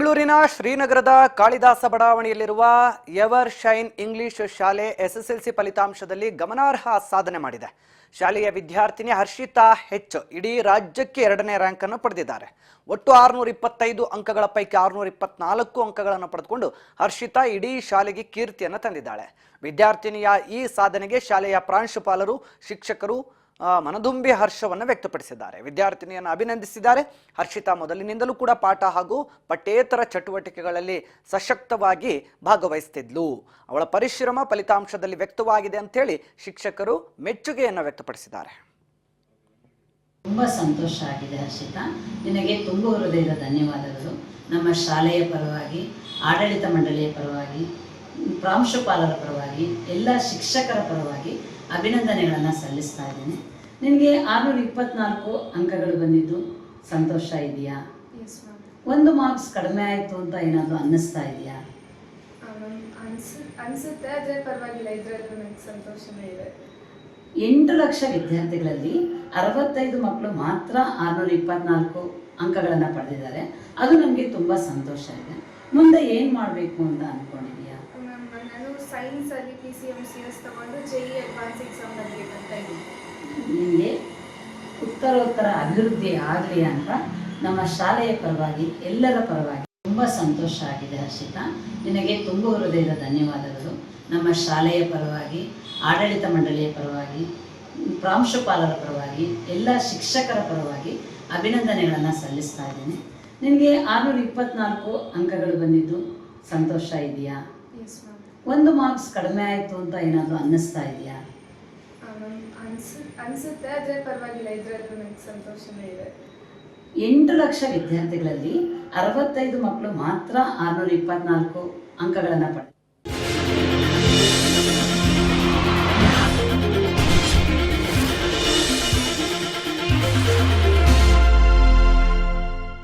ಬೆಂಗಳೂರಿನ ಶ್ರೀನಗರದ Kalidasa ಬಡಾವಣೆಯಲ್ಲಿರುವ ever shine English ಶಾಲೆ ಎಸ್ಎಸ್ಎಲ್ಸಿ ಫಲಿತಾಂಶದಲ್ಲಿ ಗಮನಾರ್ಹ ಸಾಧನೆ ಮಾಡಿದೆ. ಶಾಲೆಯ ವಿದ್ಯಾರ್ಥಿನಿ ಹರ್ಷಿತಾ ಹೆಚ್ ಇಡೀ ರಾಜ್ಯಕ್ಕೆ 2ನೇ ರ್ಯಾಂಕ್ ಅನ್ನು ಪಡೆದಿದ್ದಾರೆ. ಒಟ್ಟು 625 ಅಂಕಗಳ ಪೈಕಿ 624 ಅಂಕಗಳನ್ನು ಪಡೆದುಕೊಂಡು ಹರ್ಷಿತಾ ಇಡೀ ಶಾಲೆಗೆ ಕೀರ್ತಿಯನ್ನು ತಂದಿದ್ದಾಳೆ. ವಿದ್ಯಾರ್ಥಿನಿಯ ಈ ಸಾಧನೆಗೆ ಶಾಲೆಯ ಪ್ರಾಂಶುಪಾಲರು, ಶಿಕ್ಷಕರು ಮನದುಂಬಿ ಹರ್ಷವನ್ನು ವ್ಯಕ್ತಪಡಿಸಿದ್ದಾರೆ. ವಿದ್ಯಾರ್ಥಿನಿಯನ್ನು ಅಭಿನಂದಿಸಿದ್ದಾರೆ. ಹರ್ಷಿತಾ ಮೊದಲಿನಿಂದಲೂ ಕೂಡ ಪಾಠ ಹಾಗೂ ಪಠ್ಯೇತರ ಚಟುವಟಿಕೆಗಳಲ್ಲಿ ಸಶಕ್ತವಾಗಿ ಭಾಗವಹಿಸುತ್ತಿದ್ಲು. ಅವಳ ಪರಿಶ್ರಮ ಫಲಿತಾಂಶದಲ್ಲಿ ವ್ಯಕ್ತವಾಗಿದೆ ಅಂತೇಳಿ ಶಿಕ್ಷಕರು ಮೆಚ್ಚುಗೆಯನ್ನು ವ್ಯಕ್ತಪಡಿಸಿದ್ದಾರೆ. ತುಂಬಾ ಸಂತೋಷ ಆಗಿದೆ ಹರ್ಷಿತಾ, ನಿನಗೆ ತುಂಬ ಹೃದಯದ ಧನ್ಯವಾದಗಳು. ನಮ್ಮ ಶಾಲೆಯ ಪರವಾಗಿ, ಆಡಳಿತ ಮಂಡಳಿಯ ಪರವಾಗಿ, ಪ್ರಾಂಶುಪಾಲರ ಪರವಾಗಿ, ಎಲ್ಲ ಶಿಕ್ಷಕರ ಪರವಾಗಿ ಅಭಿನಂದನೆಗಳನ್ನು ಸಲ್ಲಿಸ್ತಾ ಇದ್ದೀನಿ. ನಿನಗೆ 624 ಅಂಕಗಳು ಬಂದಿದ್ದು ಸಂತೋಷ ಇದೆಯಾ? ಒಂದು ಮಾರ್ಕ್ಸ್ ಕಡಿಮೆ ಆಯಿತು ಅಂತ ಏನಾದರೂ ಅನ್ನಿಸ್ತಾ ಇದೆಯಾ? ಅನಿಸುತ್ತೆ, ಆದರೆ ಪರವಾಗಿಲ್ಲ, ಇದರಲ್ಲಿ ನನಗೆ ಸಂತೋಷನೇ ಇದೆ. 8 ಲಕ್ಷ ವಿದ್ಯಾರ್ಥಿಗಳಲ್ಲಿ 65 ಮಕ್ಕಳು ಮಾತ್ರ 624 ಅಂಕಗಳನ್ನು ಪಡೆದಿದ್ದಾರೆ. ಅದು ನನಗೆ ತುಂಬ ಸಂತೋಷ ಇದೆ. ಮುಂದೆ ಏನು ಮಾಡಬೇಕು ಅಂತ ಅಂದ್ಕೊಂಡಿದ್ದೀಯಾ? ನಾನು ಸೈನ್ಸಲ್ಲಿ PCMCS ತಗೊಂಡು JEE ಅಡ್ವಾನ್ಸ್ ಎಕ್ಸಾಮ್ ಬರಬೇಕಂತ ಇದ್ದೀನಿ. ನಿಮಗೆ ಉತ್ತರೋತ್ತರ ಅಭಿವೃದ್ಧಿ ಆಗಲಿ ಅಂತ ನಮ್ಮ ಶಾಲೆಯ ಪರವಾಗಿ, ಎಲ್ಲರ ಪರವಾಗಿ ತುಂಬ ಸಂತೋಷ ಆಗಿದೆ ಹರ್ಷಿತಾ, ನಿನಗೆ ತುಂಬ ಹೃದಯದ ಧನ್ಯವಾದಗಳು. ನಮ್ಮ ಶಾಲೆಯ ಪರವಾಗಿ, ಆಡಳಿತ ಮಂಡಳಿಯ ಪರವಾಗಿ, ಪ್ರಾಂಶುಪಾಲರ ಪರವಾಗಿ, ಎಲ್ಲ ಶಿಕ್ಷಕರ ಪರವಾಗಿ ಅಭಿನಂದನೆಗಳನ್ನು ಸಲ್ಲಿಸ್ತಾ ಇದ್ದೀನಿ. ನಿನಗೆ 624 ಅಂಕಗಳು ಬಂದಿದ್ದು ಸಂತೋಷ ಇದೆಯಾ? ಒಂದು ಮಾರ್ಕ್ಸ್ ಕಡಿಮೆ ಆಯಿತು ಅಂತ ಏನಾದರೂ ಅನ್ನಿಸ್ತಾ ಇದೆಯಾ? ಅನಿಸುತ್ತೆ, ಆದರೆ ಪರವಾಗಿಲ್ಲ, ಇದರಲ್ಲಿ ನನಗೆ ಸಂತೋಷನೇ ಇದೆ. 8 ಲಕ್ಷ ವಿದ್ಯಾರ್ಥಿಗಳಲ್ಲಿ 65 ಮಕ್ಕಳು ಮಾತ್ರ 624 ಅಂಕಗಳನ್ನು ಪಡೆದಿದ್ದಾರೆ.